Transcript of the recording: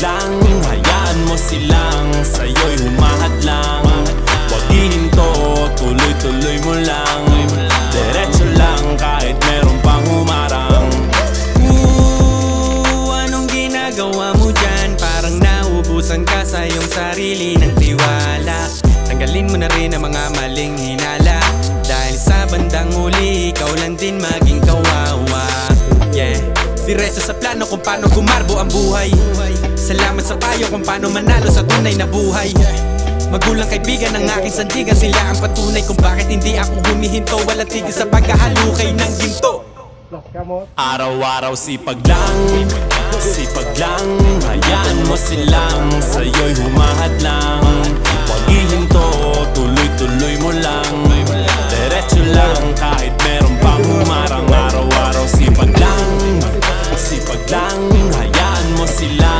lang, hayaan mo silang sa'yo'y humahad lang. Huwag ihinto, tuloy-tuloy mo lang. Diretso lang kahit meron pang humarang. Anong ginagawa mo dyan? Parang naubusan ka sa iyong sarili ng tiwala. Tanggalin mo na rin ang mga maling hinala, dahil sa bandang huli ikaw lang din maging kawawa. Yeah, diretso sa plano kung paano gumarbo ang buhay. Salamat sa payo kung paano manalo sa tunay na buhay. Magulang kaibigan ng aking sandigan, sila ang patunay kung bakit hindi ako humihinto. Walang tigil sa pagkahalukay ng ginto. Araw-araw sipag lang, hayaan mo silang sa'yo'y humahad lang. Huwag ihinto, tuloy-tuloy mo lang. Diretso lang kahit meron pang humarang. Araw-araw sipag lang, hayaan mo sila